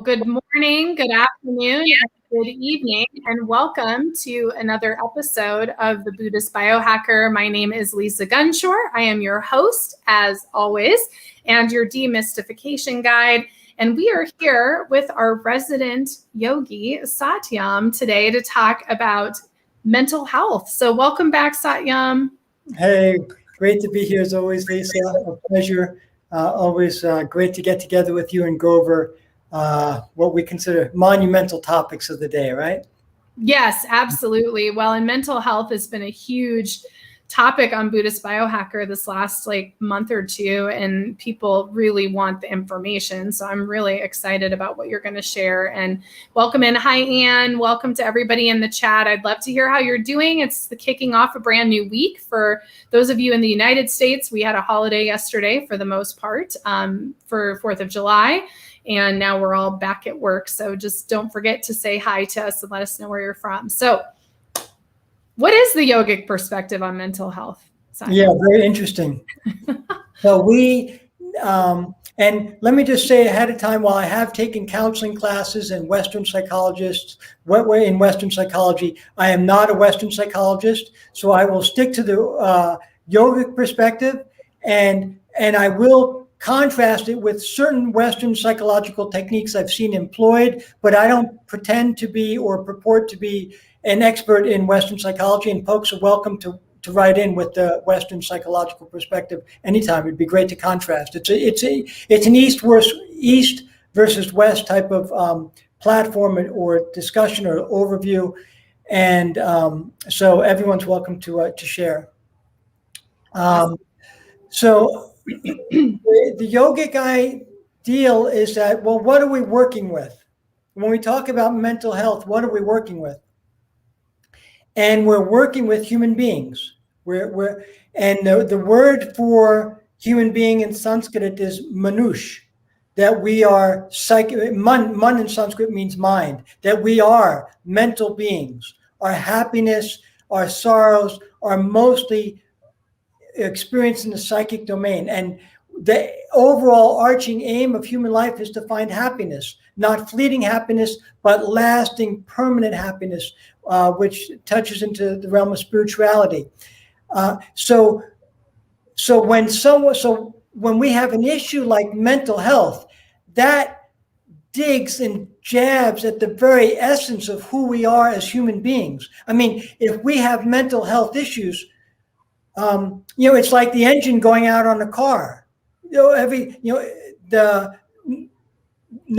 Well, good morning, good afternoon, and good evening, and welcome to another episode of the Buddhist Biohacker. My name is Lisa Gunshore. I am your host, as always, and your demystification guide. And we are here with our resident yogi, Satyam, today to talk about mental health. So welcome back, Satyam. Hey, great to be here as always, Lisa. A pleasure. Always great to get together with you and go over what we consider monumental topics of the day, right? Yes, absolutely. Well, and mental health has been a huge topic on Buddhist Biohacker this last month or two, and people really want the information. So I'm really excited about what you're going to share. And welcome in. Hi, Anne. Welcome to everybody in the chat. I'd love to hear how you're doing. It's the kicking off a brand new week for those of you in the United States. We had a holiday yesterday for the most part for 4th of July. And now we're all back at work. So just don't forget to say hi to us and let us know where you're from. So what is the yogic perspective on mental health? Simon? Yeah, very interesting. So and let me just say ahead of time, while I have taken counseling classes and Western psychologists, in Western psychology, I am not a Western psychologist. So I will stick to the yogic perspective, and I will contrast it with certain Western psychological techniques I've seen employed, but I don't pretend to be or purport to be an expert in Western psychology, and folks are welcome to write in with the Western psychological perspective anytime. It'd be great to contrast. It's an East versus West type of platform or discussion or overview, and so everyone's welcome to share. So the yogic ideal is that, well, what are we working with? When we talk about mental health, what are we working with? And we're working with human beings. And the word for human being in Sanskrit is manush, that we are man in Sanskrit means mind, that we are mental beings. Our happiness, our sorrows are mostly experienced in the psychic domain. And the overall arching aim of human life is to find happiness, not fleeting happiness, but lasting, permanent happiness, which touches into the realm of spirituality. So when we have an issue like mental health, that digs and jabs at the very essence of who we are as human beings. I mean, if we have mental health issues, it's like the engine going out on a car. No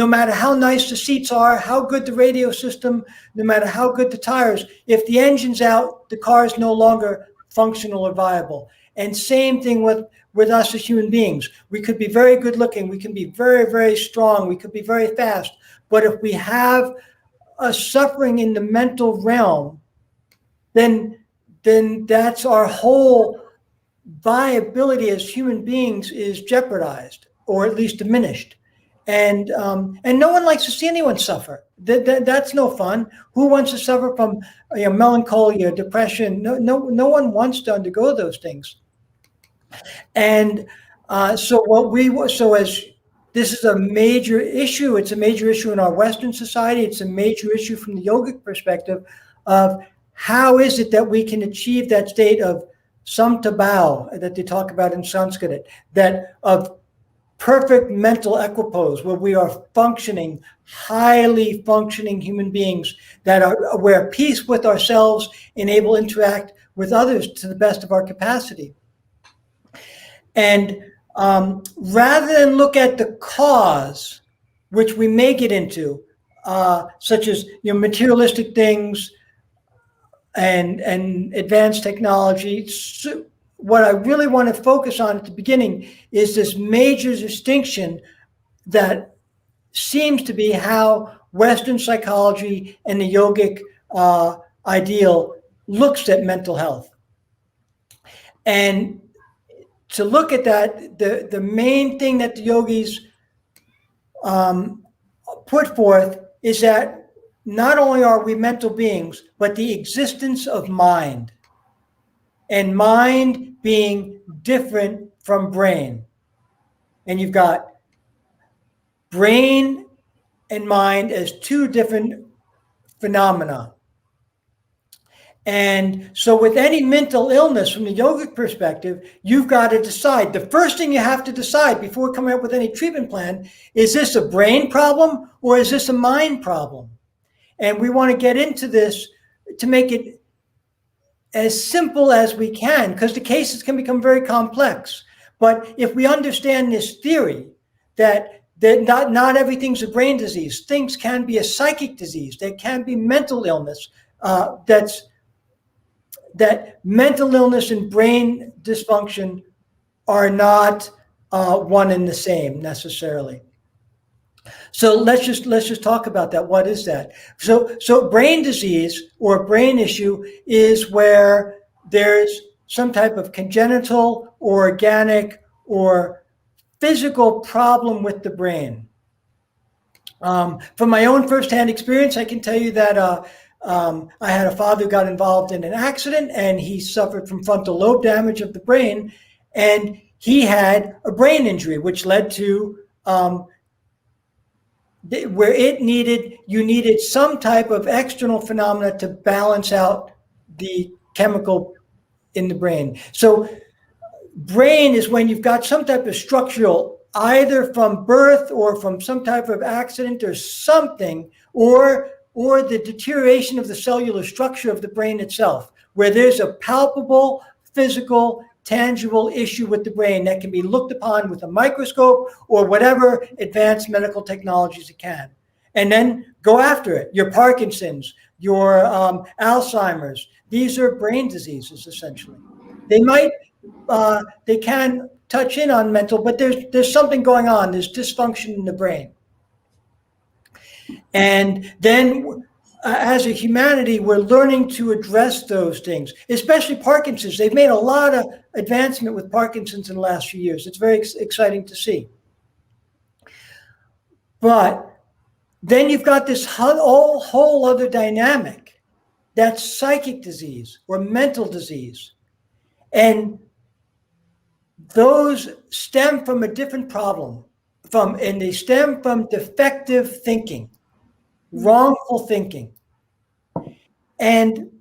matter how nice the seats are, how good the radio system, no matter how good the tires, if the engine's out, the car is no longer functional or viable. And same thing with us as human beings. We could be very good looking, we can be very, very strong, we could be very fast. But if we have a suffering in the mental realm, then that's our whole viability as human beings is jeopardized, or at least diminished. And no one likes to see anyone suffer. That's no fun. Who wants to suffer from melancholy or depression? No one wants to undergo those things. And so as this is a major issue, it's a major issue in our Western society. It's a major issue from the yogic perspective of how is it that we can achieve that state of samtabhava that they talk about in Sanskrit, that of perfect mental equipoise, where we are functioning, highly functioning human beings that are aware of peace with ourselves and able to interact with others to the best of our capacity. And rather than look at the cause, which we may get into, such as materialistic things and advanced technology, what I really want to focus on at the beginning is this major distinction that seems to be how Western psychology and the yogic ideal looks at mental health. And to look at that, the main thing that the yogis put forth is that not only are we mental beings, but the existence of mind, and mind being different from brain. And you've got brain and mind as two different phenomena. And so with any mental illness from the yogic perspective, you've got to decide. The first thing you have to decide before coming up with any treatment plan, is this a brain problem or is this a mind problem? And we want to get into this to make it as simple as we can, because the cases can become very complex. But if we understand this theory that not everything's a brain disease, things can be a psychic disease, there can be mental illness, that mental illness and brain dysfunction are not one and the same necessarily. So let's just talk about that. What is that? So brain disease or brain issue is where there's some type of congenital or organic or physical problem with the brain. From my own firsthand experience, I can tell you that I had a father who got involved in an accident and he suffered from frontal lobe damage of the brain, and he had a brain injury, which led to where you needed some type of external phenomena to balance out the chemical in the brain. So brain is when you've got some type of structural, either from birth or from some type of accident or something, or the deterioration of the cellular structure of the brain itself, where there's a palpable, physical, tangible issue with the brain that can be looked upon with a microscope or whatever advanced medical technologies it can. And then go after it. Your Parkinson's, your Alzheimer's, these are brain diseases, essentially. They can touch in on mental, but there's something going on. There's dysfunction in the brain. And then as a humanity, we're learning to address those things, especially Parkinson's. They've made a lot of advancement with Parkinson's in the last few years. It's very exciting to see. But then you've got this whole other dynamic. That's psychic disease or mental disease. And those stem from a different problem, and they stem from defective thinking, wrongful thinking. And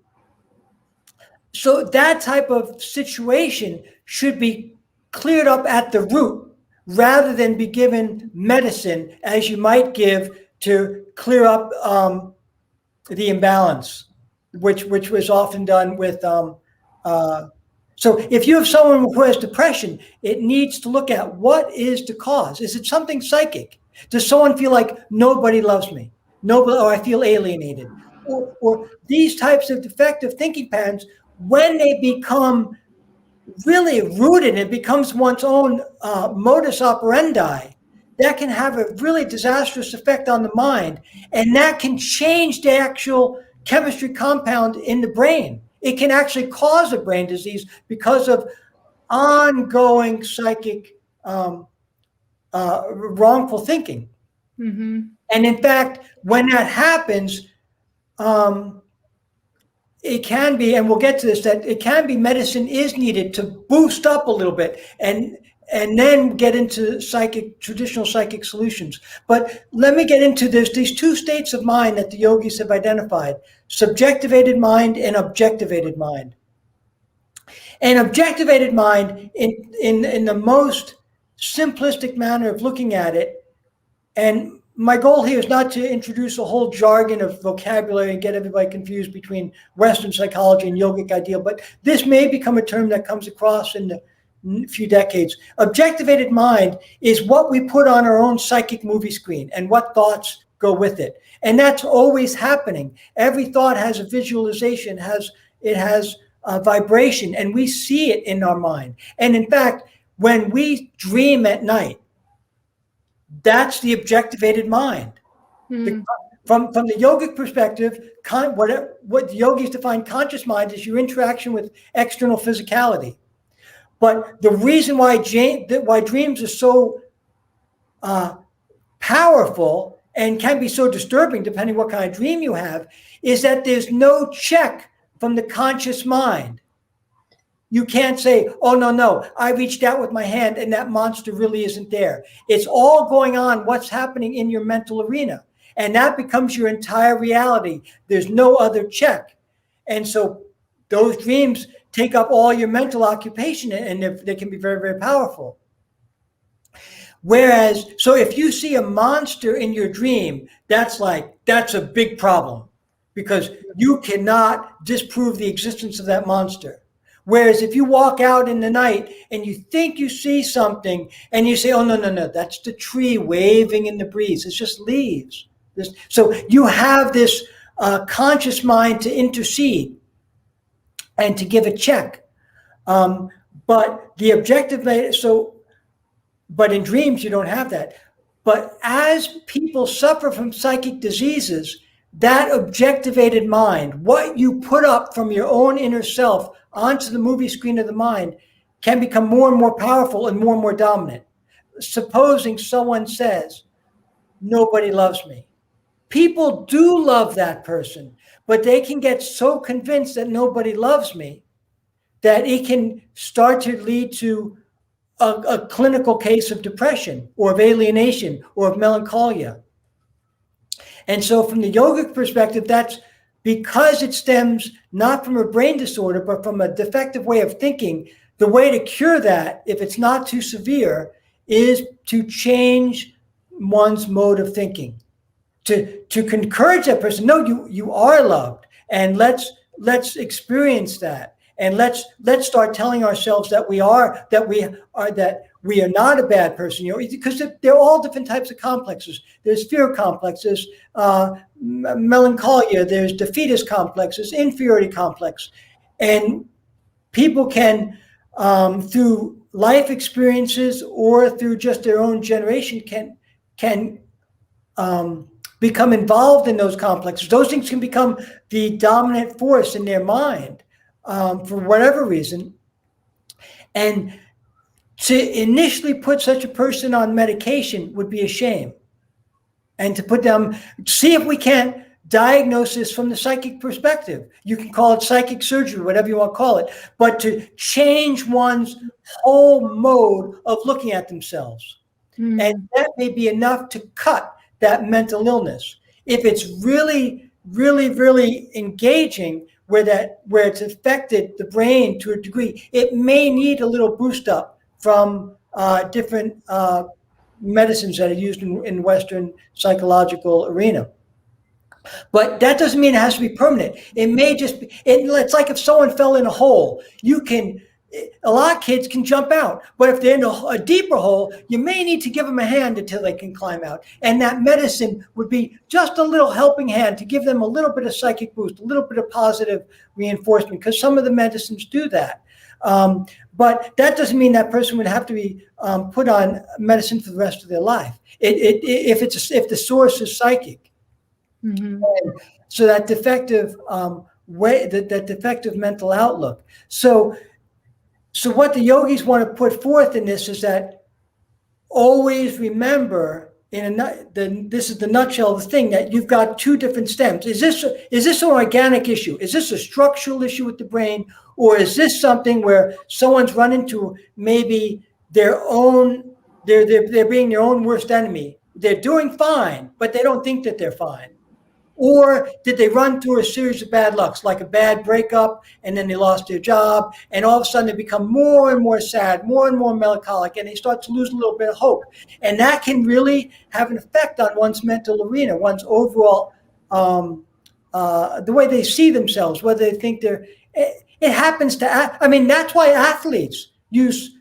so that type of situation should be cleared up at the root rather than be given medicine as you might give to clear up the imbalance, which was often done with so if you have someone who has depression, it needs to look at what is the cause. Is it something psychic? Does someone feel like nobody loves me? Nobody, or I feel alienated? Or these types of defective thinking patterns, when they become really rooted, it becomes one's own modus operandi, that can have a really disastrous effect on the mind. And that can change the actual chemistry compound in the brain. It can actually cause a brain disease because of ongoing psychic wrongful thinking. Mm-hmm. And in fact, when that happens, it can be, and we'll get to this, that it can be medicine is needed to boost up a little bit and then get into traditional psychic solutions. But let me get into these two states of mind that the yogis have identified: subjectivated mind and objectivated mind. And objectivated mind, in the most simplistic manner of looking at it, and my goal here is not to introduce a whole jargon of vocabulary and get everybody confused between Western psychology and yogic ideal, but this may become a term that comes across in the few decades. Objectivated mind is what we put on our own psychic movie screen and what thoughts go with it. And that's always happening. Every thought has a visualization, it has a vibration, and we see it in our mind. And in fact, when we dream at night, that's the objectivated mind. Mm. From the yogic perspective, what the yogis define conscious mind is your interaction with external physicality. But the reason why dreams are so powerful and can be so disturbing, depending what kind of dream you have, is that there's no check from the conscious mind. You can't say, oh, no, I reached out with my hand and that monster really isn't there. It's all going on, what's happening in your mental arena. And that becomes your entire reality. There's no other check. And so those dreams take up all your mental occupation, and they can be very, very powerful. Whereas, so if you see a monster in your dream, that's a big problem, because you cannot disprove the existence of that monster. Whereas if you walk out in the night and you think you see something and you say, oh, no, that's the tree waving in the breeze. It's just leaves. So you have this conscious mind to intercede and to give a check. But the objective, but in dreams, you don't have that. But as people suffer from psychic diseases, that objectivated mind, what you put up from your own inner self onto the movie screen of the mind, can become more and more powerful and more dominant. Supposing someone says, nobody loves me. People do love that person, but they can get so convinced that nobody loves me that it can start to lead to a clinical case of depression or of alienation or of melancholia. And so from the yogic perspective, that's because it stems not from a brain disorder, but from a defective way of thinking. The way to cure that, if it's not too severe, is to change one's mode of thinking. To encourage that person, no, you are loved, and let's experience that. And let's start telling ourselves that we are not a bad person, because they're all different types of complexes. There's fear complexes, melancholia, there's defeatist complexes, inferiority complex. And people can, through life experiences or through just their own generation, can become involved in those complexes. Those things can become the dominant force in their mind. For whatever reason, and to initially put such a person on medication would be a shame. And to put them, see if we can't diagnose this from the psychic perspective. You can call it psychic surgery, whatever you want to call it, but to change one's whole mode of looking at themselves. Mm. And that may be enough to cut that mental illness. If it's really, really, really engaging, where it's affected the brain to a degree, it may need a little boost up from different medicines that are used in Western psychological arena. But that doesn't mean it has to be permanent. It may just be, it's like if someone fell in a hole, a lot of kids can jump out, but if they're in a deeper hole, you may need to give them a hand until they can climb out. And that medicine would be just a little helping hand to give them a little bit of psychic boost, a little bit of positive reinforcement, because some of the medicines do that. But that doesn't mean that person would have to be put on medicine for the rest of their life. If the source is psychic. Mm-hmm. So that defective that defective mental outlook. So what the yogis want to put forth in this is that always remember, this is the nutshell of the thing, that you've got two different stems. Is this an organic issue? Is this a structural issue with the brain? Or is this something where someone's run into maybe they're being their own worst enemy? They're doing fine, but they don't think that they're fine. Or did they run through a series of bad lucks, like a bad breakup, and then they lost their job, and all of a sudden they become more and more sad, more and more melancholic, and they start to lose a little bit of hope. And that can really have an effect on one's mental arena, one's overall, the way they see themselves, whether they think it happens to, that's why athletes use,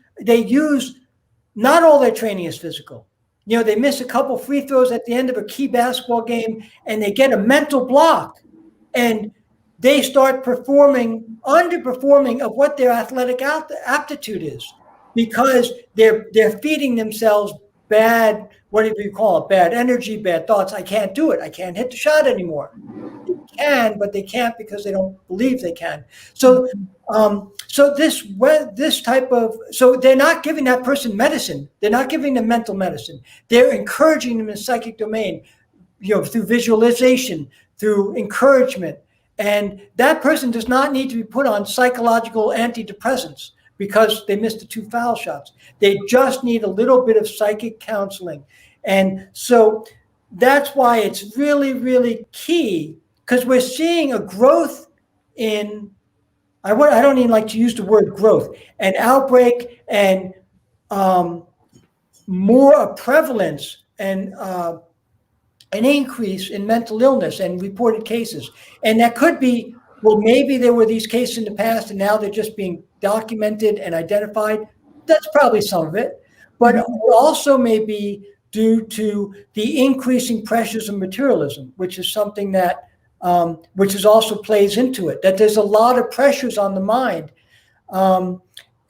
not all their training is physical. They miss a couple free throws at the end of a key basketball game, and they get a mental block, and they start underperforming of what their athletic aptitude is, because they're feeding themselves bad, whatever you call it, bad energy, bad thoughts. I can't do it. I can't hit the shot anymore. They can, but they can't because they don't believe they can. So they're not giving that person medicine. They're not giving them mental medicine. They're encouraging them in the psychic domain, through visualization, through encouragement. And that person does not need to be put on psychological antidepressants because they missed the 2 foul shots. They just need a little bit of psychic counseling. And so that's why it's really, really key, because we're seeing a growth in, I don't even like to use the word growth, an outbreak and more prevalence and an increase in mental illness and reported cases. And that could be, well, maybe there were these cases in the past and now they're just being documented and identified. That's probably some of it. But it also may be due to the increasing pressures of materialism, which is something that, which is also plays into it, that there's a lot of pressures on the mind.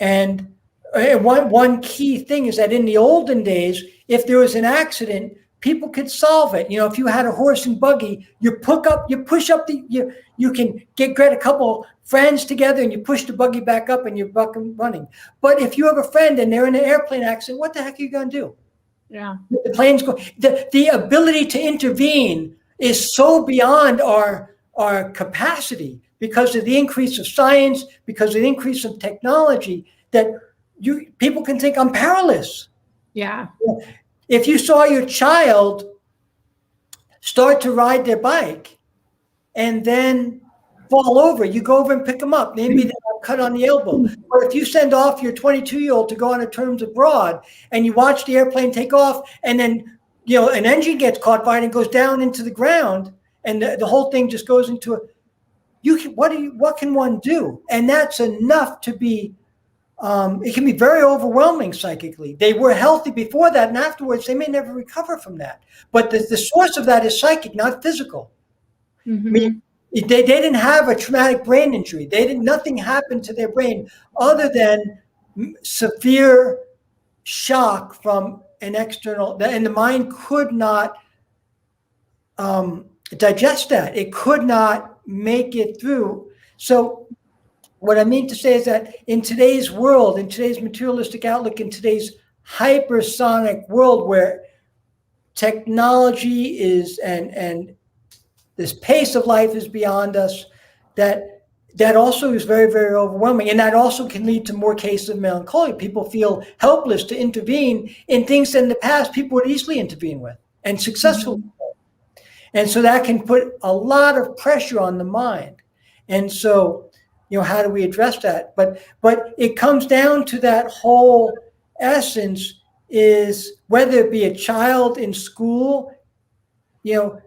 And one key thing is that in the olden days, if there was an accident, people could solve it. If you had a horse and buggy, you push up you can get a couple friends together and you push the buggy back up and you're buck and running. But if you have a friend and they're in an airplane accident, what the heck are you going to do? Yeah. The planes go. The ability to intervene is so beyond our capacity because of the increase of science, because of the increase of technology, that people can think I'm powerless. Yeah. If you saw your child start to ride their bike and then fall over, you go over and pick them up. Maybe they have cut on the elbow. Or if you send off your 22-year-old to go on a terms abroad and you watch the airplane take off and then an engine gets caught by it and goes down into the ground and the whole thing just goes into what can one do? And that's enough to be it can be very overwhelming psychically. They were healthy before that, and afterwards they may never recover from that. But the source of that is psychic, not physical. Mm-hmm. I mean, they didn't have a traumatic brain injury. Nothing happened to their brain other than severe shock from an external, and the mind could not digest that. It could not make it through. So what I mean to say is that in today's world, in today's materialistic outlook, in today's hypersonic world where technology is and this pace of life is beyond us, that also is very, very overwhelming. And that also can lead to more cases of melancholia. People feel helpless to intervene in things that in the past people would easily intervene with and successfully. Mm-hmm. And so that can put a lot of pressure on the mind. And so, how do we address that? But it comes down to that whole essence is whether it be a child in school, you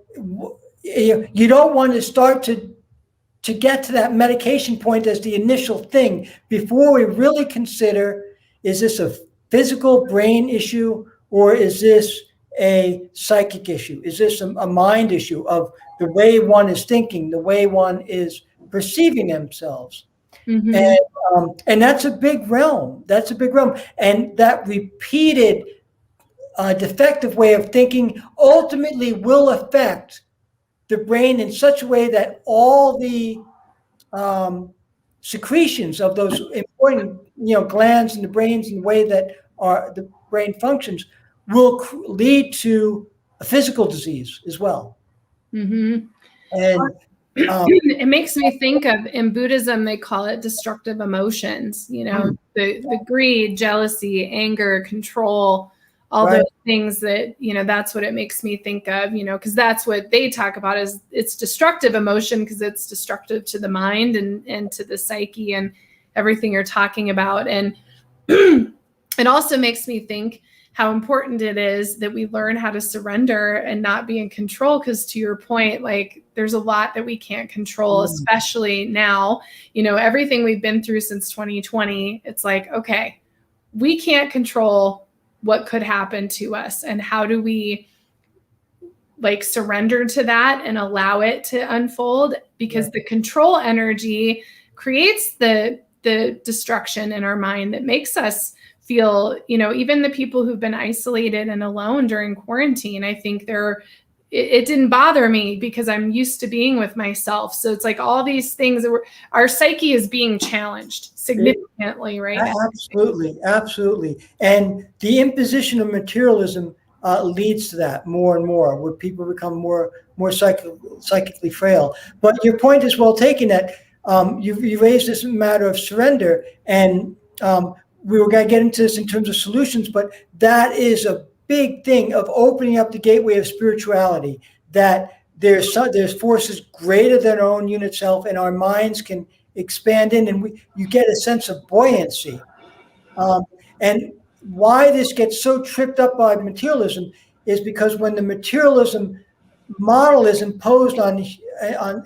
don't want to start to get to that medication point as the initial thing before we really consider, is this a physical brain issue or is this a psychic issue? Is this a mind issue of the way one is thinking, the way one is perceiving themselves? Mm-hmm. And that's a big realm. And that repeated defective way of thinking ultimately will affect the brain in such a way that all the secretions of those important glands in the brains and the way that the brain functions will lead to a physical disease as well. Mm-hmm. And it makes me think of, in Buddhism, they call it destructive emotions, the greed, jealousy, anger, control, all those things that, that's what it makes me think of, because that's what they talk about is it's destructive emotion because it's destructive to the mind and to the psyche and everything you're talking about. And it also makes me think how important it is that we learn how to surrender and not be in control. Because to your point, like there's a lot that we can't control, especially now, everything we've been through since 2020, it's like, okay, we can't control what could happen to us. And how do we like surrender to that and allow it to unfold? Because the control energy creates the destruction in our mind that makes us feel, even the people who've been isolated and alone during quarantine, I think it didn't bother me because I'm used to being with myself. So it's like all these things our psyche is being challenged significantly right now. Absolutely. And the imposition of materialism leads to that more and more, where people become more psychically frail. But your point is well taken that you raised this matter of surrender, and we were going to get into this in terms of solutions, but that is a big thing of opening up the gateway of spirituality, that there's forces greater than our own unit self, and our minds can expand in, and you get a sense of buoyancy. And why this gets so tripped up by materialism is because when the materialism model is imposed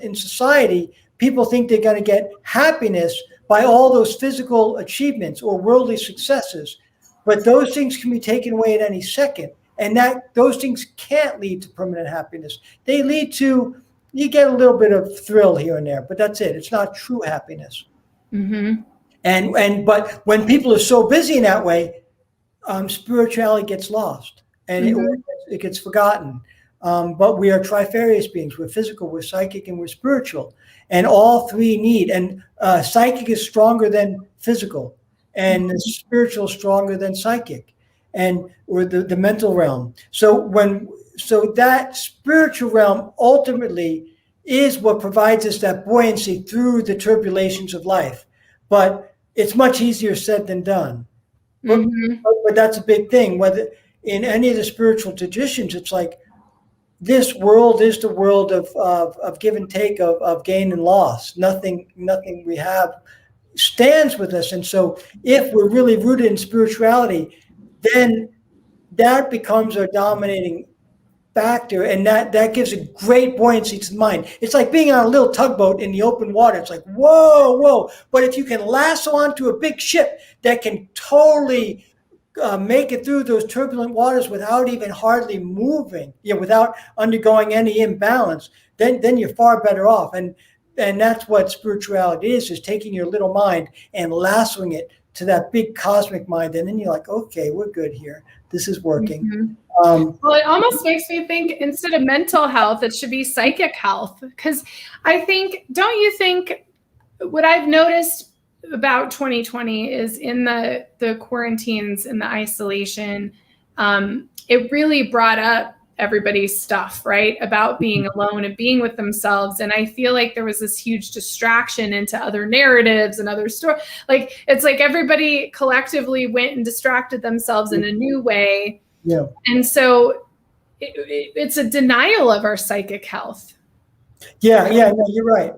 in society, people think they're going to get happiness by all those physical achievements or worldly successes. But those things can be taken away at any second. And those things can't lead to permanent happiness. They lead to, you get a little bit of thrill here and there, but that's it. It's not true happiness. Mm-hmm. But when people are so busy in that way, spirituality gets lost, and it gets forgotten. But we are trifarious beings. We're physical, we're psychic, and we're spiritual. And all three need. And psychic is stronger than physical, and the spiritual is stronger than psychic, or the mental realm. So that spiritual realm ultimately is what provides us that buoyancy through the turbulations of life. But it's much easier said than done. But that's a big thing. Whether in any of the spiritual traditions, it's like this world is the world of give and take, of gain and loss. Nothing we have stands with us. And so if we're really rooted in spirituality, then that becomes our dominating factor, and that gives a great buoyancy to the mind. It's like being on a little tugboat in the open water. It's like, whoa. But if you can lasso onto a big ship that can totally make it through those turbulent waters without even hardly moving, without undergoing any imbalance, then you're far better off. And that's what spirituality is taking your little mind and lassoing it to that big cosmic mind. And then you're like, okay, we're good here. This is working. Well, it almost makes me think instead of mental health, it should be psychic health. Because don't you think what I've noticed about 2020 is in the quarantines and the isolation, it really brought up everybody's stuff, right? About being alone and being with themselves. And I feel like there was this huge distraction into other narratives and other stories. Like, it's like everybody collectively went and distracted themselves in a new way. Yeah. And so it's a denial of our psychic health. Yeah, no, you're right.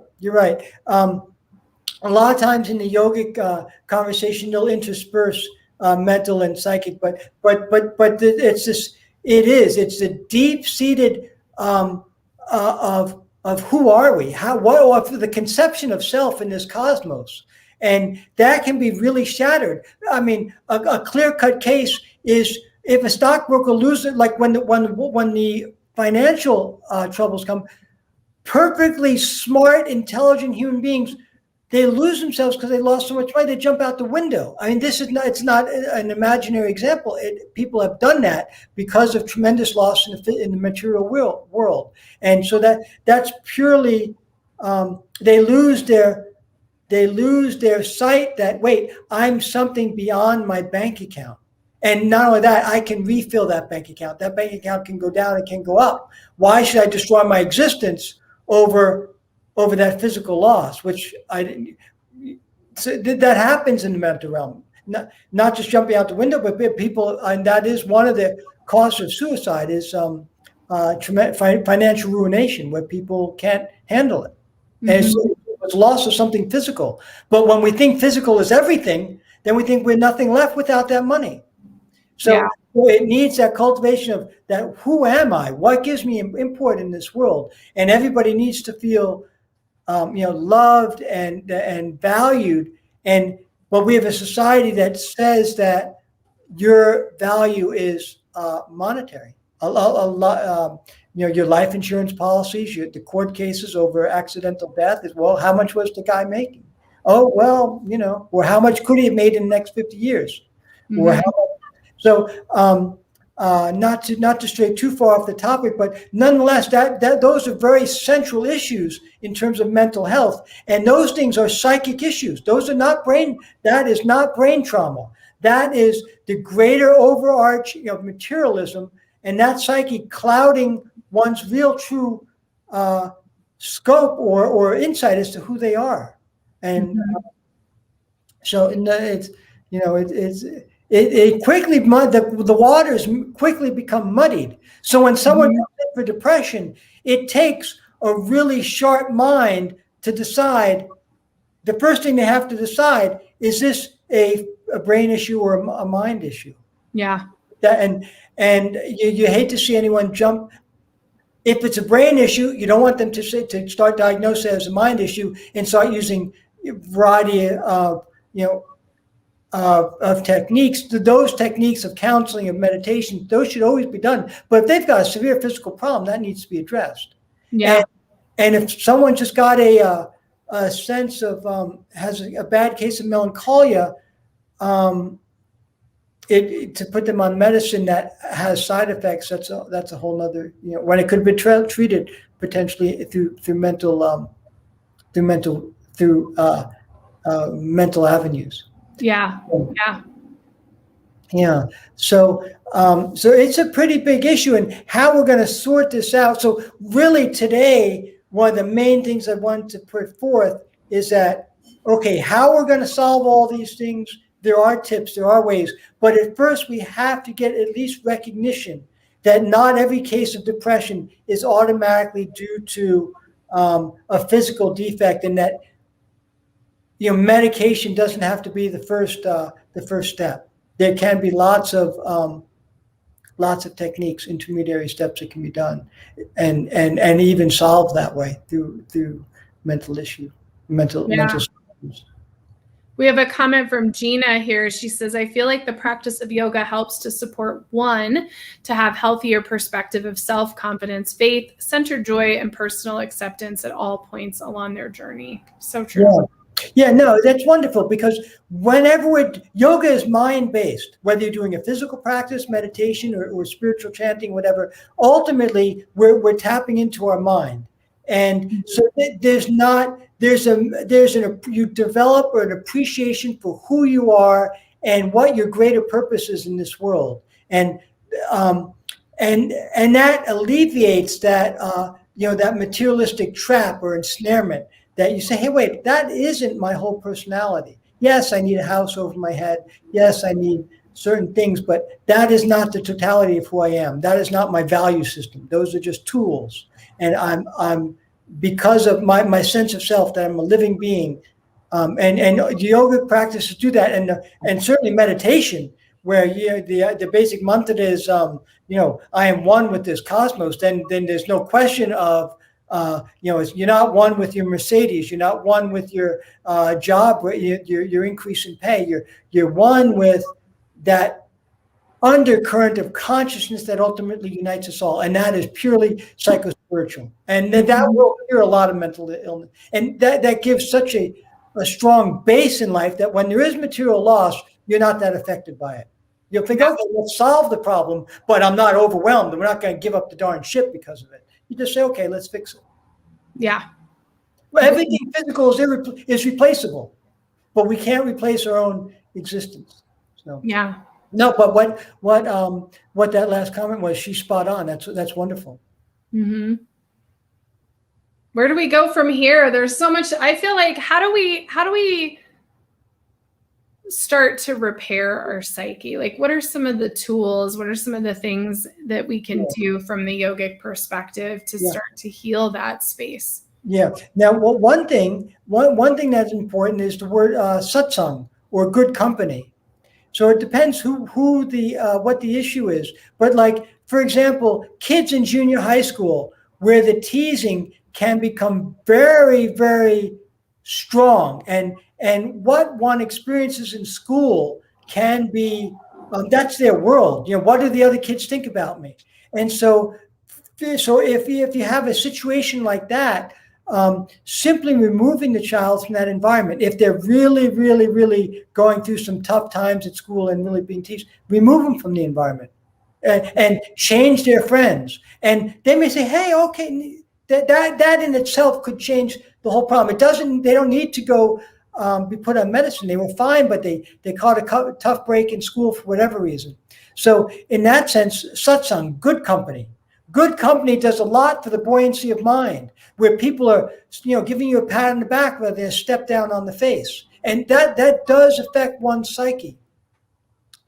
A lot of times in the yogic conversation, they'll intersperse mental and psychic, but it's the deep-seated of who are we? What the conception of self in this cosmos, and that can be really shattered. I mean, a clear-cut case is if a stockbroker loses, like when the financial troubles come, perfectly smart, intelligent human beings, they lose themselves because they lost so much money. They jump out the window. I mean, it's not an imaginary example. People have done that because of tremendous loss in the material world. And so that's purely, they lose their sight that, wait, I'm something beyond my bank account. And not only that, I can refill that bank account. That bank account can go down, it can go up. Why should I destroy my existence over that physical loss, which that happens in the mental realm, not just jumping out the window, but people, and that is one of the causes of suicide is financial ruination, where people can't handle it. And it's loss of something physical. But when we think physical is everything, then we think we're nothing left without that money. So it needs that cultivation of that. Who am I? What gives me import in this world? And everybody needs to feel loved and valued. But we have a society that says that your value is monetary. A lot, your life insurance policies, the court cases over accidental death is, well, how much was the guy making? Oh, well, or how much could he have made in the next 50 years? Or how much? So not to stray too far off the topic, but nonetheless, that those are very central issues in terms of mental health, and those things are psychic issues. Those are not brain. That is not brain trauma. That is the greater overarching of materialism, and that psyche clouding one's real true scope or insight as to who they are. And so it's it quickly the waters quickly become muddied. So when someone comes in for depression, it takes a really sharp mind to decide. The first thing they have to decide, is this a brain issue or a mind issue? Yeah. And you hate to see anyone jump. If it's a brain issue, you don't want them to start diagnosing it as a mind issue and start using a variety of of techniques. Those techniques of counseling, of meditation, those should always be done. But if they've got a severe physical problem, that needs to be addressed. Yeah. And if someone just got a sense of has a bad case of melancholia, to put them on medicine that has side effects, that's a whole nother, when it could be treated potentially through mental avenues. Yeah. Yeah. Yeah. So it's a pretty big issue, and how we're going to sort this out. So really today, one of the main things I want to put forth is that, okay, how we're going to solve all these things, there are tips, there are ways, but at first we have to get at least recognition that not every case of depression is automatically due to a physical defect, and that medication doesn't have to be the first step. There can be lots of techniques, intermediary steps that can be done, and even solved that way through mental systems. We have a comment from Gina here. She says, I feel like the practice of yoga helps to support one, to have healthier perspective of self-confidence, faith, centered joy, and personal acceptance at all points along their journey. So true. Yeah, no, that's wonderful, because whenever yoga is mind-based, whether you're doing a physical practice, meditation, or spiritual chanting, whatever, ultimately we're tapping into our mind. And so you develop an appreciation for who you are and what your greater purpose is in this world. And that alleviates that that materialistic trap or ensnarement, that you say, hey, wait, that isn't my whole personality. Yes, I need a house over my head. Yes, I need certain things, but that is not the totality of who I am. That is not my value system. Those are just tools. And I'm because of my sense of self, that I'm a living being. And yoga practices do that. And certainly meditation, where the basic mantra is, I am one with this cosmos, then there's no question of, you're not one with your Mercedes, you're not one with your job, your increase in pay, you're one with that undercurrent of consciousness that ultimately unites us all, and that is purely psychospiritual, and that will cure a lot of mental illness, and that gives such a strong base in life that when there is material loss, you're not that affected by it. You'll think, okay, let's solve the problem, but I'm not overwhelmed, and we're not going to give up the darn ship because of it. You just say, okay, let's fix it. Yeah. Well, everything physical is replaceable, but we can't replace our own existence. So yeah. No, but what that last comment was, she's spot on. That's wonderful. Mm-hmm. Where do we go from here? There's so much. I feel like how do we start to repair our psyche? Like, what are some of the tools? What are some of the things that we can do from the yogic perspective to start to heal that space? Yeah. Now, one thing that's important is the word satsang, or good company. So it depends what the issue is. But like, for example, kids in junior high school, where the teasing can become very, very strong, and what one experiences in school can be, that's their world. What do the other kids think about me? And so if you have a situation like that, simply removing the child from that environment, if they're really, really, really going through some tough times at school and really being teased, remove them from the environment and change their friends. And they may say, hey, okay, that in itself could change the whole problem. They don't need to go be put on medicine. They were fine, but they caught a tough break in school for whatever reason. So in that sense, satsang, good company. Good company does a lot for the buoyancy of mind, where people are, giving you a pat on the back rather than a step down on the face. And that does affect one's psyche.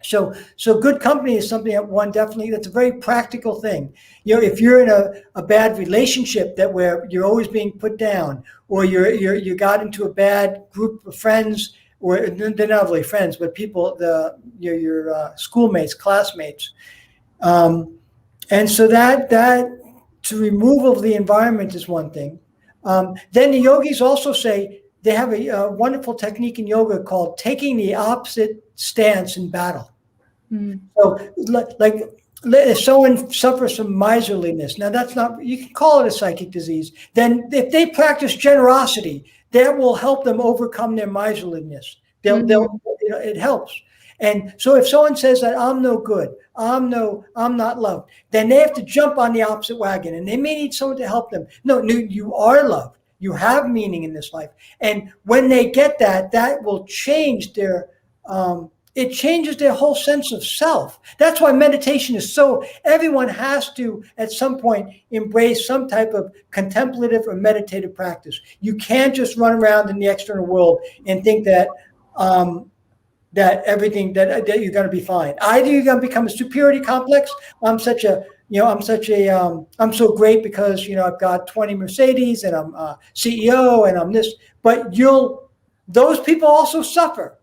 So good company is something that one definitely, that's a very practical thing. If you're in a bad relationship that where you're always being put down, or you got into a bad group of friends, or they're not really friends, but people, your schoolmates, classmates. And so that to removal of the environment is one thing. Then the yogis also say they have a wonderful technique in yoga called taking the opposite stance in battle. So, like, if someone suffers from miserliness, now that's not, you can call it a psychic disease. Then, if they practice generosity, that will help them overcome their miserliness. It helps. And so, if someone says that I'm no good, I'm not loved, then they have to jump on the opposite wagon, and they may need someone to help them. No, you are loved. You have meaning in this life, and when they get that, that will change their. It changes their whole sense of self. That's why meditation is so, everyone has to, at some point, embrace some type of contemplative or meditative practice. You can't just run around in the external world and think that that everything, that you're going to be fine. Either you're going to become a superiority complex. I'm so great because, I've got 20 Mercedes and I'm CEO and I'm this, but those people also suffer.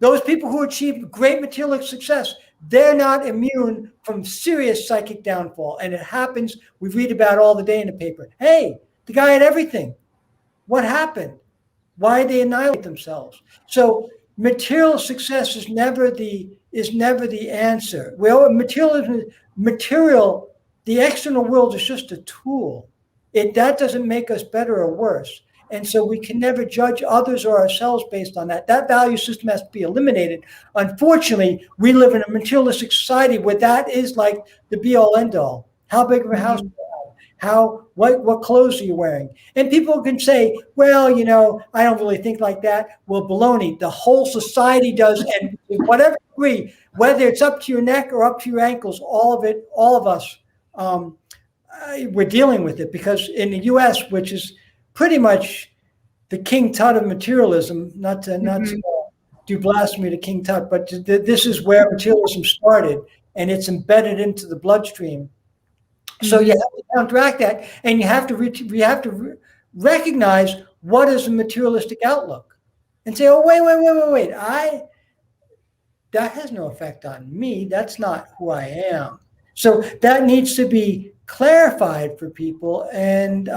Those people who achieve great material success, they're not immune from serious psychic downfall. And it happens. We read about it all the day in the paper. Hey, the guy had everything. What happened? Why did they annihilate themselves? So material success is never the answer. Well, material, the external world is just a tool. That doesn't make us better or worse. And so we can never judge others or ourselves based on that. That value system has to be eliminated. Unfortunately, we live in a materialistic society where that is like the be-all, end-all. How big of a house do you have? What clothes are you wearing? And people can say, well, I don't really think like that. Well, baloney. The whole society does, and to whatever degree, whether it's up to your neck or up to your ankles, all of us, we're dealing with it. Because in the U.S., which is pretty much the King Tut of materialism, not to do blasphemy to King Tut, but this is where materialism started, and it's embedded into the bloodstream. So you have to counteract that, and you have to recognize what is a materialistic outlook, and say, oh, wait, that has no effect on me. That's not who I am. So that needs to be clarified for people, and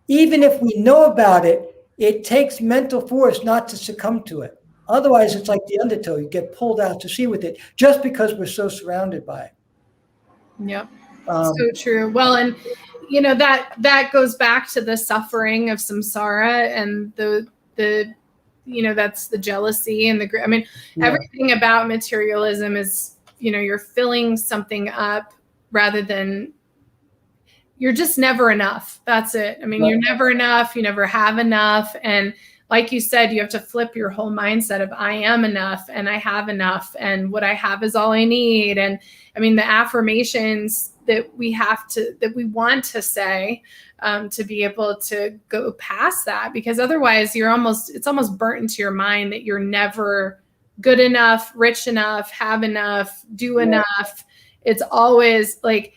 even if we know about it, it takes mental force not to succumb to it. Otherwise, it's like the undertow. You get pulled out to sea with it just because we're so surrounded by it. Yep. So true. Well, and that goes back to the suffering of samsara and the that's the jealousy and everything about materialism is, you're filling something up rather than, you're just never enough. That's it. You're never enough. You never have enough. And like you said, you have to flip your whole mindset of I am enough and I have enough and what I have is all I need. And the affirmations that we want to say to be able to go past that, because otherwise it's almost burnt into your mind that you're never good enough, rich enough, have enough, do enough. It's always like,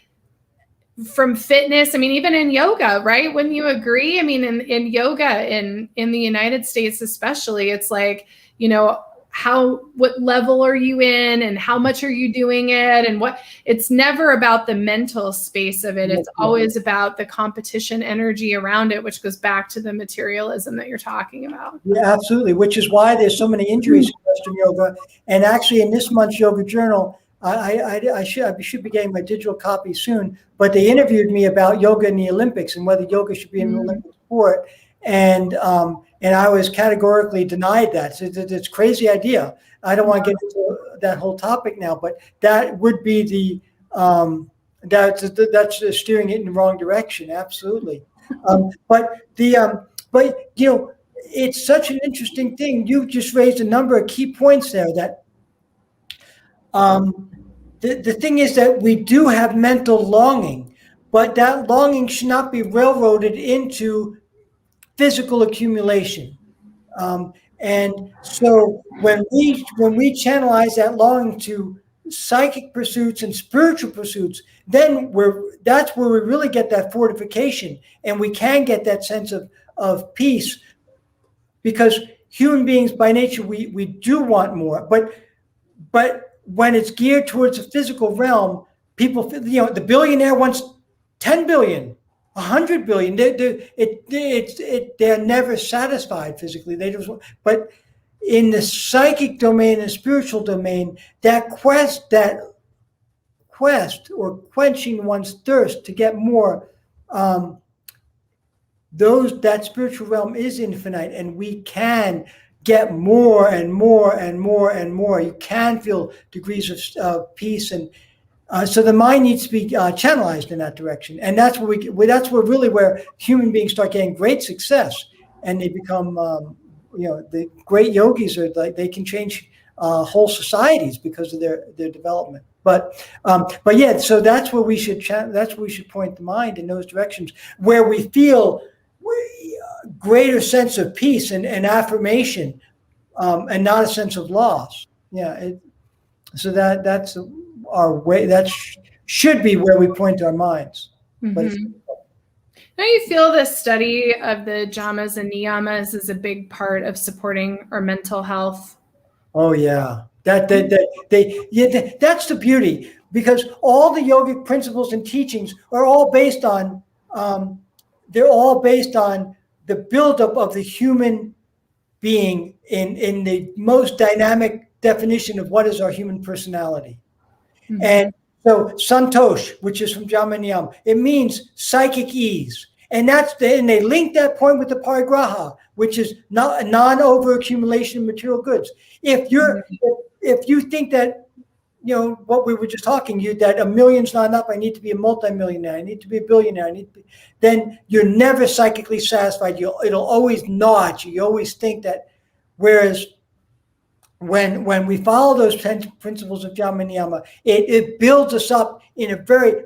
from fitness, even in yoga, right? Wouldn't you agree? In yoga, in the United States especially, it's like, what level are you in and how much are you doing it? And it's never about the mental space of it. It's always about the competition energy around it, which goes back to the materialism that you're talking about. Yeah, absolutely. Which is why there's so many injuries in Western yoga. And actually in this month's Yoga Journal, I should be getting my digital copy soon, but they interviewed me about yoga in the Olympics and whether yoga should be an Olympic sport. And I was categorically denied that. So it's a crazy idea. I don't want to get into that whole topic now, but that would be that's steering it in the wrong direction. Absolutely. But it's such an interesting thing. You just raised a number of key points there that, the thing is that we do have mental longing, but that longing should not be railroaded into physical accumulation. And so when we channelize that longing to psychic pursuits and spiritual pursuits, then that's where we really get that fortification, and we can get that sense of peace, because human beings by nature, we do want more, but when it's geared towards the physical realm, people, the billionaire wants 10 billion, 100 billion. They're never satisfied physically. They just, but in the psychic domain and spiritual domain, that quest or quenching one's thirst to get more, that spiritual realm is infinite, and we can get more and more and more and more. You can feel degrees of peace, and so the mind needs to be channelized in that direction, and that's where human beings start getting great success, and they become, the great yogis are like, they can change whole societies because of their development. But yeah, so that's where we should point the mind in those directions, where we feel greater sense of peace and affirmation, and not a sense of loss. Yeah. So that's our way. That should be where we point our minds. Mm-hmm. But don't you feel the study of the jamas and niyamas is a big part of supporting our mental health? Oh yeah. That's the beauty, because all the yogic principles and teachings are all based on, they're all based on the buildup of the human being in the most dynamic definition of what is our human personality. Mm-hmm. And so Santosh, which is from Jama Niyam, it means psychic ease. And and they link that point with the parigraha, which is not a non-overaccumulation of material goods. If you think that, what we were just talking, that a million's not enough, I need to be a multimillionaire, I need to be a billionaire, then you're never psychically satisfied. It'll always notch. You always think that. Whereas when we follow those 10 principles of Jama Niyama, it builds us up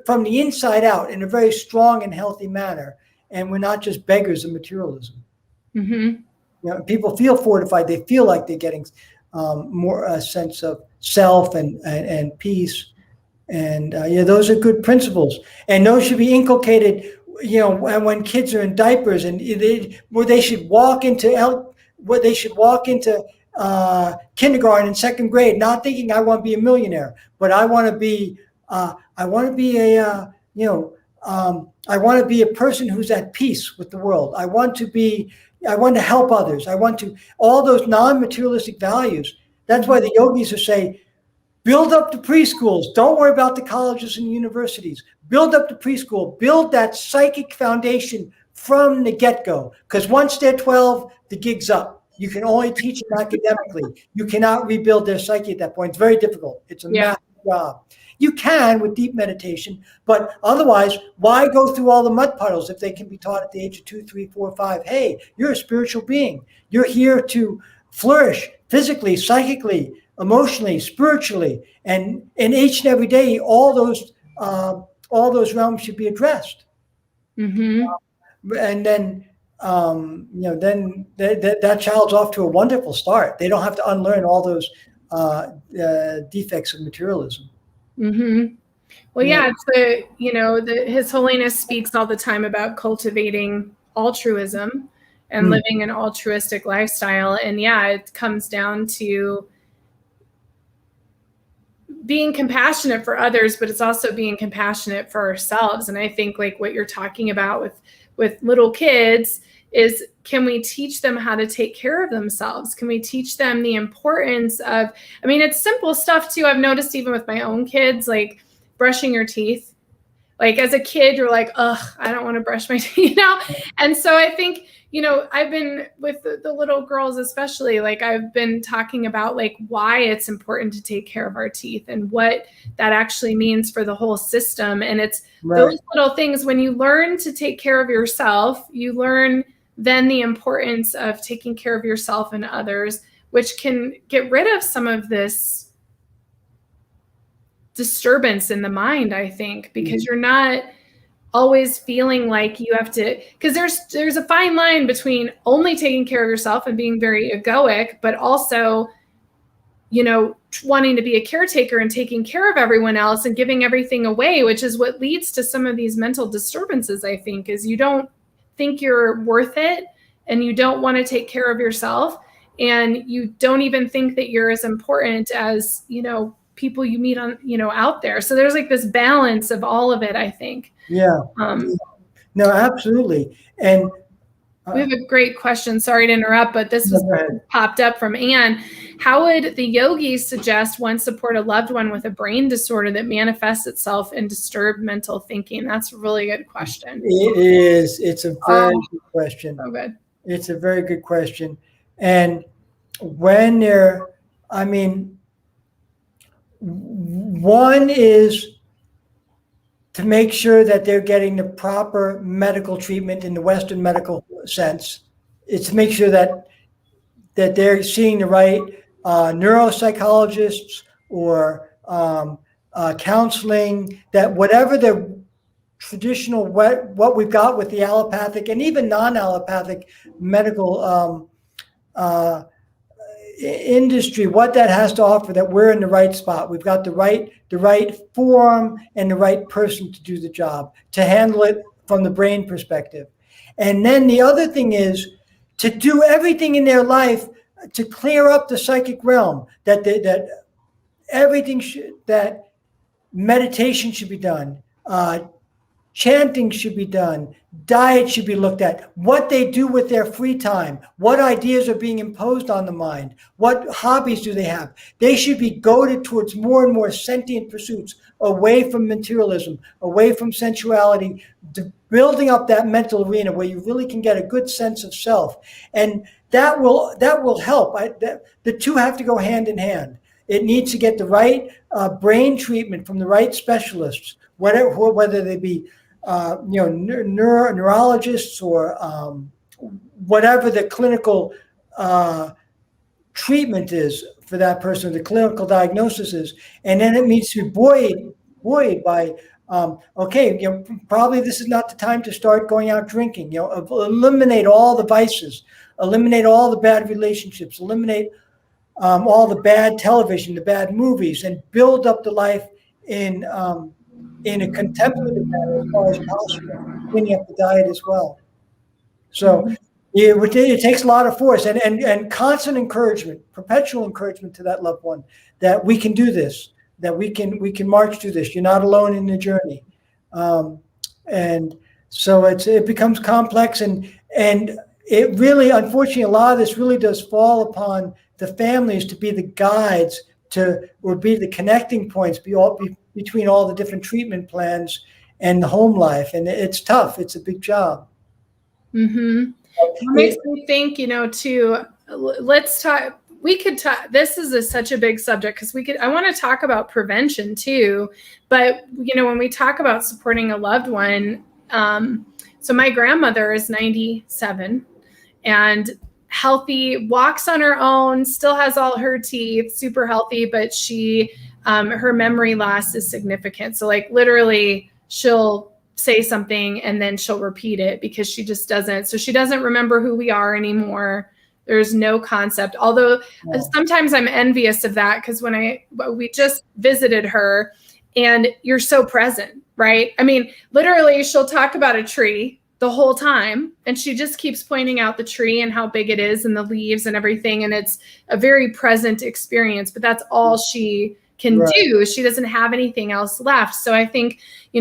from the inside out in a very strong and healthy manner. And we're not just beggars of materialism. Mm-hmm. People feel fortified. They feel like they're getting more a sense of self and peace. And those are good principles. And those should be inculcated, when kids are in diapers, and they should walk into kindergarten and second grade, not thinking I want to be a millionaire, but I want to be a person who's at peace with the world. I want to help others. All those non-materialistic values. That's why the yogis are saying, build up the preschools. Don't worry about the colleges and universities. Build up the preschool. Build that psychic foundation from the get-go. Because once they're 12, the gig's up. You can only teach them academically. You cannot rebuild their psyche at that point. It's very difficult. It's a massive job. You can with deep meditation, but otherwise, why go through all the mud puddles if they can be taught at the age of 2, 3, 4, 5? Hey, you're a spiritual being. You're here to flourish physically, psychically, emotionally, spiritually, and each and every day, all those realms should be addressed. Mm-hmm. And then, then that child's off to a wonderful start. They don't have to unlearn all those defects of materialism. Mm-hmm. Well, it's His Holiness speaks all the time about cultivating altruism and living an altruistic lifestyle. And it comes down to being compassionate for others, but it's also being compassionate for ourselves. And I think like what you're talking about with little kids is, can we teach them how to take care of themselves? Can we teach them the importance of, it's simple stuff too. I've noticed even with my own kids, like brushing your teeth. Like as a kid, you're like, ugh, I don't want to brush my teeth, And so I think, I've been with the little girls, especially, like I've been talking about like why it's important to take care of our teeth and what that actually means for the whole system. And it's those little things. When you learn to take care of yourself, you learn then the importance of taking care of yourself and others, which can get rid of some of this disturbance in the mind, I think, because you're not always feeling like you have to, because there's a fine line between only taking care of yourself and being very egoic, but also, wanting to be a caretaker and taking care of everyone else and giving everything away, which is what leads to some of these mental disturbances, I think, is you don't think you're worth it and you don't want to take care of yourself, and you don't even think that you're as important as, people you meet on, out there. So there's like this balance of all of it, I think. Yeah. No, absolutely. And we have a great question. Sorry to interrupt, but this was popped up from Anne. How would the yogis suggest one support a loved one with a brain disorder that manifests itself in disturbed mental thinking? That's a really good question. It is. It's a very good question. So good. It's a very good question. And when one is to make sure that they're getting the proper medical treatment in the Western medical sense. It's to make sure that they're seeing the right neuropsychologists or counseling, that whatever the traditional, what we've got with the allopathic and even non-allopathic medical industry, what that has to offer, that we're in the right spot. We've got the right form and the right person to do the job, to handle it from the brain perspective. And then the other thing is to do everything in their life to clear up the psychic realm, that meditation should be done, chanting should be done, diet should be looked at, what they do with their free time, what ideas are being imposed on the mind, what hobbies do they have. They should be goaded towards more and more sentient pursuits, away from materialism, away from sensuality, building up that mental arena where you really can get a good sense of self. And that will help. The two have to go hand in hand. It needs to get the right brain treatment from the right specialists, whether they be neurologists or whatever the clinical treatment is for that person, the clinical diagnosis is. And then it needs to be buoyed by, probably this is not the time to start going out drinking. Eliminate all the vices, eliminate all the bad relationships, eliminate all the bad television, the bad movies, and build up the life in a contemplative manner as far as possible, cleaning up the diet as well. So it takes a lot of force and constant encouragement, perpetual encouragement to that loved one that we can do this, that we can march through this. You're not alone in the journey. And so it becomes complex, and it really, unfortunately, a lot of this really does fall upon the families to be the guides or be the connecting points between all the different treatment plans and the home life. And it's tough. It's a big job. Mm-hmm. It makes me think, too, let's talk. We could talk, this is such a big subject, because I want to talk about prevention too. But, when we talk about supporting a loved one, so my grandmother is 97 and healthy, walks on her own, still has all her teeth, super healthy, but her memory loss is significant. So literally she'll say something and then she'll repeat it because she just doesn't. So she doesn't remember who we are anymore. There's no concept. Although sometimes I'm envious of that, because we just visited her and you're so present, right? I mean, literally she'll talk about a tree the whole time, and she just keeps pointing out the tree and how big it is and the leaves and everything. And it's a very present experience, but that's all she can do. She doesn't have anything else left. So I think,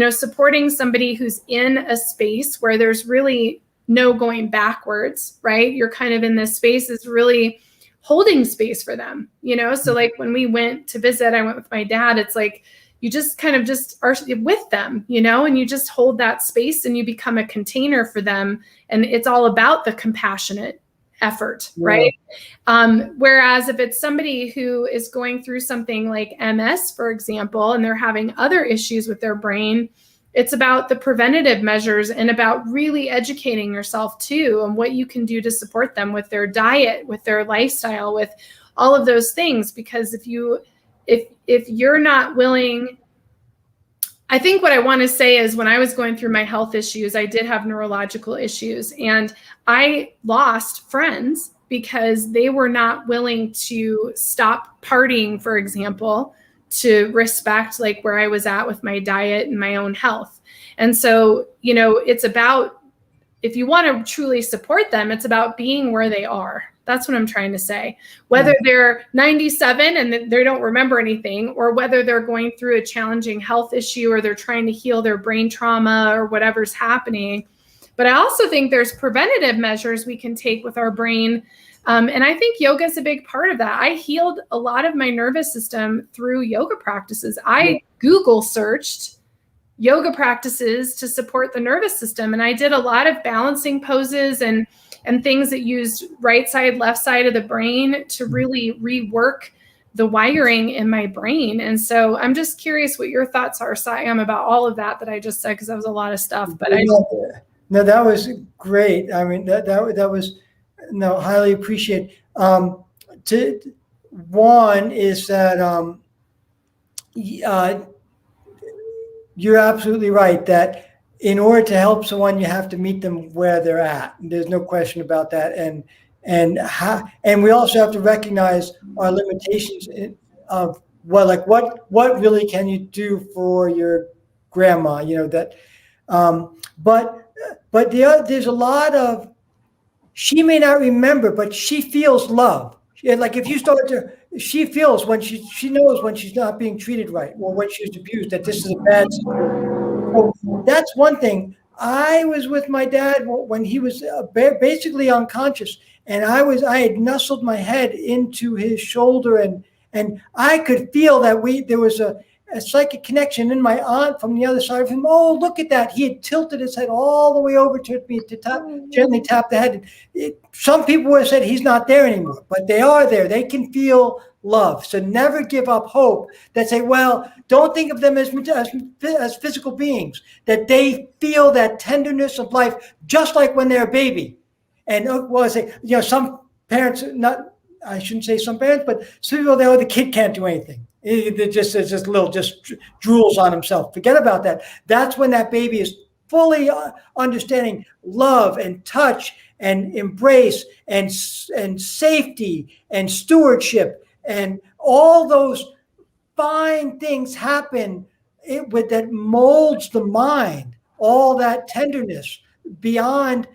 supporting somebody who's in a space where there's really no going backwards, right? You're kind of in this space, is really holding space for them, So when we went to visit, I went with my dad. It's like, you just kind of just are with them, and you just hold that space and you become a container for them. And it's all about the compassionate effort, right? Whereas if it's somebody who is going through something like MS, for example, and they're having other issues with their brain, it's about the preventative measures and about really educating yourself too, and what you can do to support them with their diet, with their lifestyle, with all of those things. Because if you're not willing, I think what I want to say is when I was going through my health issues, I did have neurological issues, and I lost friends because they were not willing to stop partying, for example, to respect like where I was at with my diet and my own health. And so, you know, it's about, if you want to truly support them, it's about being where they are. That's what I'm trying to say. Whether they're 97 and they don't remember anything, or whether they're going through a challenging health issue, or they're trying to heal their brain trauma or whatever's happening. But I also think there's preventative measures we can take with our brain. And I think yoga is a big part of that. I healed a lot of my nervous system through yoga practices. I Google searched yoga practices to support the nervous system. And I did a lot of balancing poses and things that used right side, left side of the brain to really rework the wiring in my brain. And so I'm just curious what your thoughts are, Satyam, about all of that I just said, because that was a lot of stuff. But no, that was great. I mean, that was highly appreciated. One is that you're absolutely right that in order to help someone, you have to meet them where they're at. There's no question about that. And we also have to recognize our limitations of what really can you do for your grandma, you know, that, but there's a lot of, she may not remember, but she feels love. Like if you start to, she feels when she knows when she's not being treated right, or when she's abused, that this is a bad situation. So that's one thing. I was with my dad when he was basically unconscious, and I had nestled my head into his shoulder, and I could feel that there was a psychic connection. And my aunt from the other side of him, oh, look at that. He had tilted his head all the way over to me to gently tap the head. Some people would have said he's not there anymore, but they are there. They can feel love. So never give up hope. That say, well, don't think of them as physical beings, that they feel that tenderness of life, just like when they're a baby. And well, I say, you know, some parents, I shouldn't say some parents, but some people, the kid can't do anything. It just drools on himself. Forget about that. That's when that baby is fully understanding love and touch and embrace and safety and stewardship, and all those fine things happen that molds the mind. All that tenderness beyond.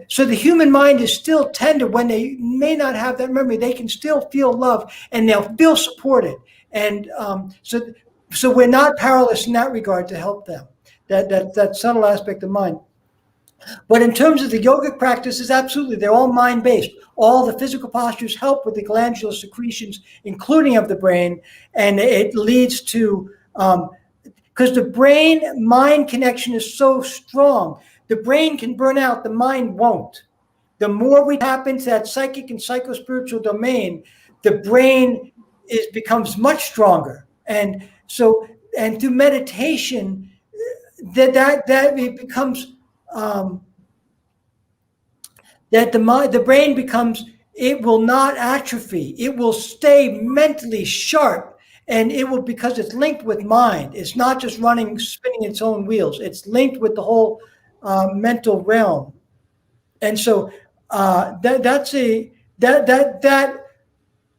So the human mind is still tender when they may not have that memory. They can still feel love, and they'll feel supported. And so we're not powerless in that regard to help them. That subtle aspect of mind. But in terms of the yogic practices, absolutely, they're all mind-based. All the physical postures help with the glandular secretions, including of the brain, and it leads to because the brain-mind connection is so strong. The brain can burn out, the mind won't. The more we tap into that psychic and psychospiritual domain, the brain becomes much stronger. And so, and through meditation, that it becomes that the brain becomes, it will not atrophy. It will stay mentally sharp, and it will, because it's linked with mind. It's not just spinning its own wheels. It's linked with the whole mental realm. And so that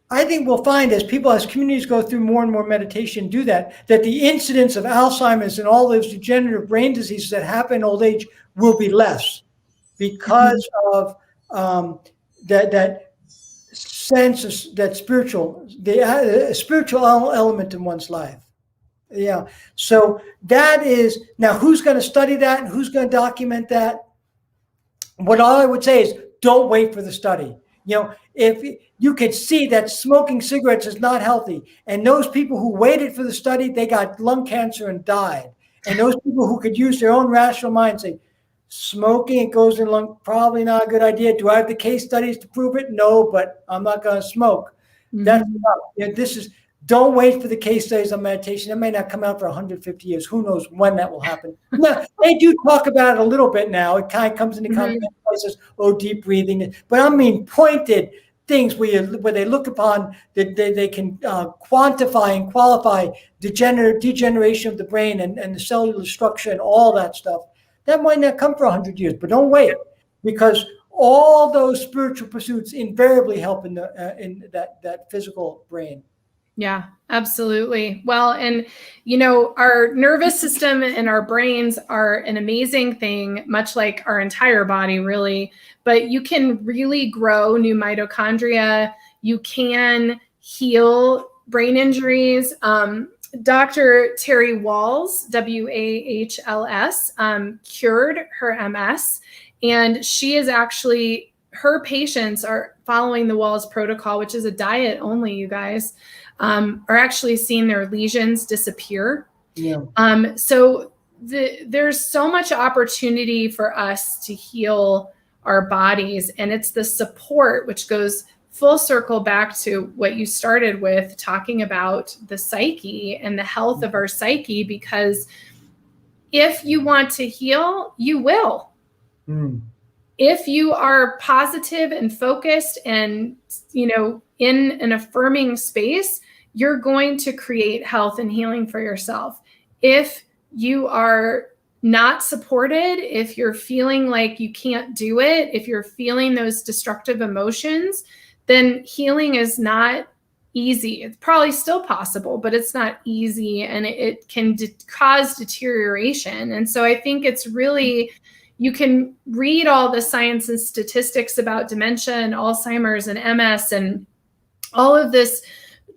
I think we'll find as communities go through more and more meditation, do that the incidence of Alzheimer's and all those degenerative brain diseases that happen in old age will be less, because of that sense of that spiritual element in one's life. Yeah. So that is, now who's going to study that and who's going to document that? What all I would say is, don't wait for the study. You know, if you could see that smoking cigarettes is not healthy, and those people who waited for the study, they got lung cancer and died. And those people who could use their own rational mind say, smoking, it goes in lung, probably not a good idea. Do I have the case studies to prove it? No, but I'm not going to smoke. Mm-hmm. That's not, don't wait for the case studies on meditation. It may not come out for 150 years. Who knows when that will happen? Now, they do talk about it a little bit now. It kind of comes into conversation, places, deep breathing. But I mean pointed things where they look upon that they can quantify and qualify degeneration of the brain and the cellular structure and all that stuff. That might not come for 100 years, but don't wait, because all those spiritual pursuits invariably help in that physical brain. Yeah, absolutely. Well, and our nervous system and our brains are an amazing thing, much like our entire body, really. But you can really grow new mitochondria. You can heal brain injuries. Dr. Terry Wahls, Wahls, cured her MS, and she is actually, her patients are following the Wahls protocol, which is a diet only, you guys. Are actually seeing their lesions disappear. Yeah. So there's so much opportunity for us to heal our bodies, and it's the support, which goes full circle back to what you started with, talking about the psyche and the health of our psyche, because if you want to heal, you will. If you are positive and focused and, in an affirming space, you're going to create health and healing for yourself. If you are not supported, if you're feeling like you can't do it, if you're feeling those destructive emotions, then healing is not easy. It's probably still possible, but it's not easy, and it can cause deterioration. And so I think it's really, you can read all the science and statistics about dementia and Alzheimer's and MS and all of this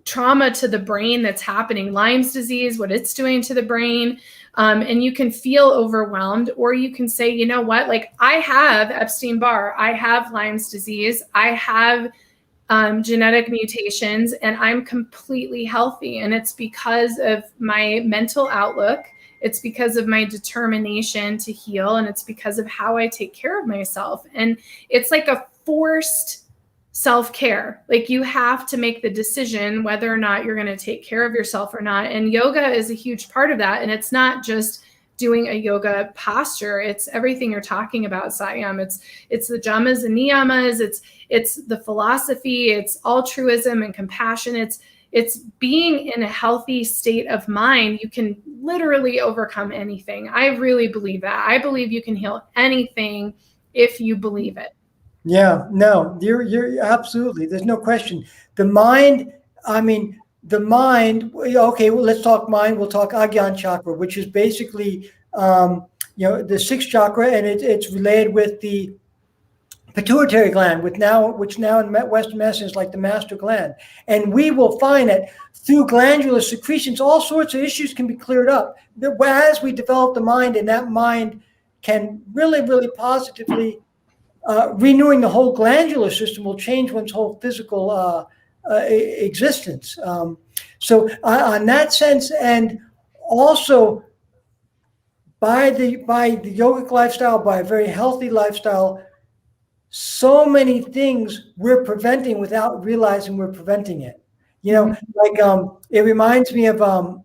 trauma to the brain that's happening, Lyme's disease, what it's doing to the brain. And you can feel overwhelmed, or you can say, you know what, like, I have Epstein-Barr, I have Lyme's disease, I have genetic mutations, and I'm completely healthy. And it's because of my mental outlook. It's because of my determination to heal. And it's because of how I take care of myself. And it's like a forced self-care. Like, you have to make the decision whether or not you're going to take care of yourself or not. And yoga is a huge part of that. And it's not just doing a yoga posture. It's everything you're talking about, Satyam. It's the jamas and niyamas. It's the philosophy. It's altruism and compassion. It's being in a healthy state of mind. You can literally overcome anything. I really believe that. I believe you can heal anything if you believe it. Yeah, no, you're absolutely, there's no question. The mind, okay, well, let's talk mind. We'll talk Agyan chakra, which is basically, the sixth chakra, and it's related with the pituitary gland, which now in Western medicine is like the master gland. And we will find that through glandular secretions, all sorts of issues can be cleared up as we develop the mind, and that mind can really, really positively, renewing the whole glandular system will change one's whole physical existence. So on that sense, and also by the yogic lifestyle, by a very healthy lifestyle, so many things we're preventing without realizing we're preventing it. It reminds me of,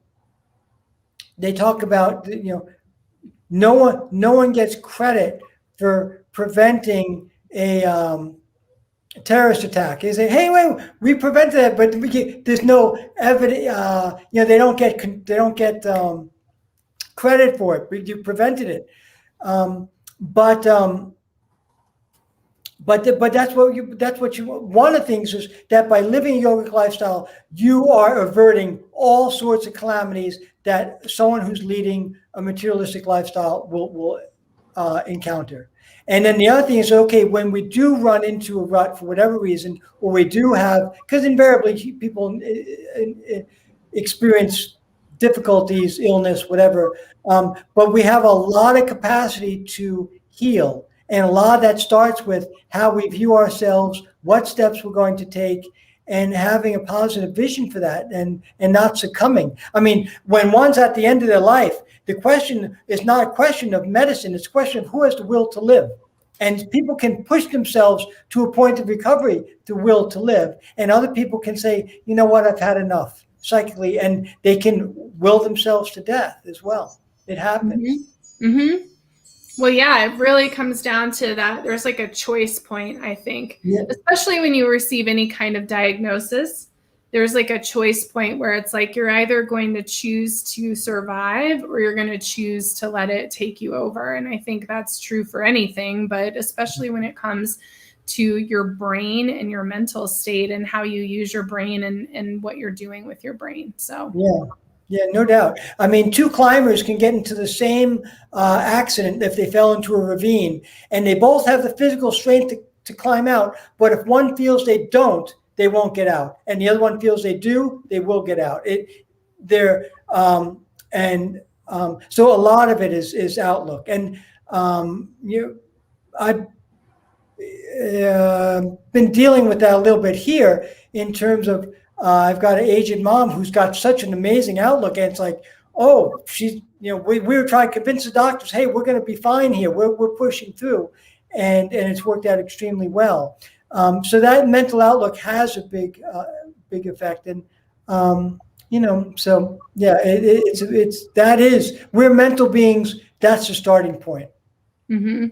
they talk about, no one gets credit for preventing a terrorist attack. They say, "Hey, wait, we prevented it," but there's no evidence. They don't get credit for it. But you prevented it. But that's what you. One of the things is that by living a yogic lifestyle, you are averting all sorts of calamities that someone who's leading a materialistic lifestyle will encounter. And then the other thing is, okay, when we do run into a rut for whatever reason, or we do have, because invariably people experience difficulties, illness, whatever, but we have a lot of capacity to heal. And a lot of that starts with how we view ourselves, what steps we're going to take, and having a positive vision for that, and not succumbing. I mean, when one's at the end of their life, the question is not a question of medicine, it's a question of who has the will to live. And people can push themselves to a point of recovery, the will to live. And other people can say, you know what, I've had enough psychically, and they can will themselves to death as well. It happens. Mm-hmm. Mm-hmm. Well, yeah, it really comes down to that. There's like a choice point, I think, Yeah. especially when you receive any kind of diagnosis. There's like a choice point where it's like you're either going to choose to survive or you're going to choose to let it take you over. And I think that's true for anything, but especially when it comes to your brain and your mental state and how you use your brain and what you're doing with your brain. So, Yeah, no doubt. I mean, two climbers can get into the same accident if they fell into a ravine, and they both have the physical strength to climb out. But if one feels they don't, they won't get out, and the other one feels they do, they will get out. So a lot of it is outlook, and I've been dealing with that a little bit here in terms of I've got an aged mom who's got such an amazing outlook, and it's like, oh, she's, we were trying to convince the doctors, hey, we're going to be fine here. We're pushing through, and it's worked out extremely well. So that mental outlook has a big effect, and so yeah, we're mental beings. That's the starting point. mm-hmm.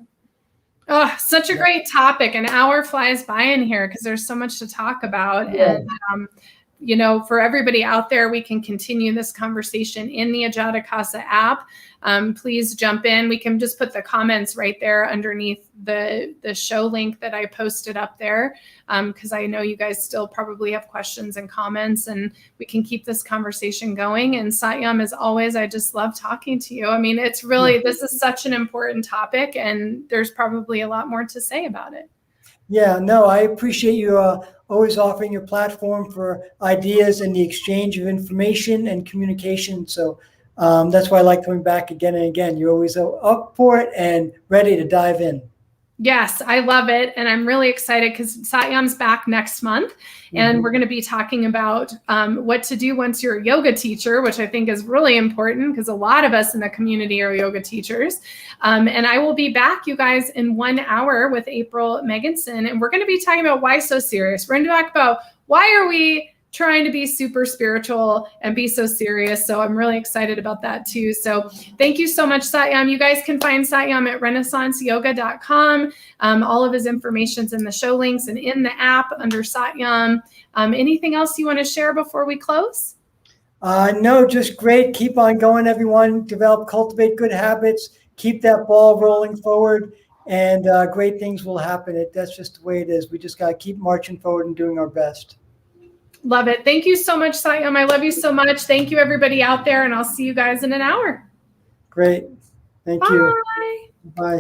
Oh, such a great topic. An hour flies by in here because there's so much to talk about. Yeah. And, for everybody out there, we can continue this conversation in the Ajata Casa app. Please jump in. We can just put the comments right there underneath the show link that I posted up there, because I know you guys still probably have questions and comments, and we can keep this conversation going. And Satyam, as always, I just love talking to you. I mean, it's really, this is such an important topic, and there's probably a lot more to say about it. Yeah, no, I appreciate you always offering your platform for ideas and the exchange of information and communication. So that's why I like coming back again and again. You're always up for it and ready to dive in. Yes, I love it. And I'm really excited because Satyam's back next month. And we're going to be talking about what to do once you're a yoga teacher, which I think is really important because a lot of us in the community are yoga teachers. And I will be back, you guys, in 1 hour with April Megginson. And we're going to be talking about why so serious. We're going to talk about why are we trying to be super spiritual and be so serious. So I'm really excited about that too. So thank you so much, Satyam. You guys can find Satyam at renaissanceyoga.com. All of his information's in the show links and in the app under Satyam. Anything else you want to share before we close? No, just great. Keep on going, everyone. Cultivate good habits. Keep that ball rolling forward, and great things will happen. That's just the way it is. We just got to keep marching forward and doing our best. Love it. Thank you so much, Satyam. I love you so much. Thank you, everybody out there, and I'll see you guys in an hour. Great. Thank you. Bye. Bye.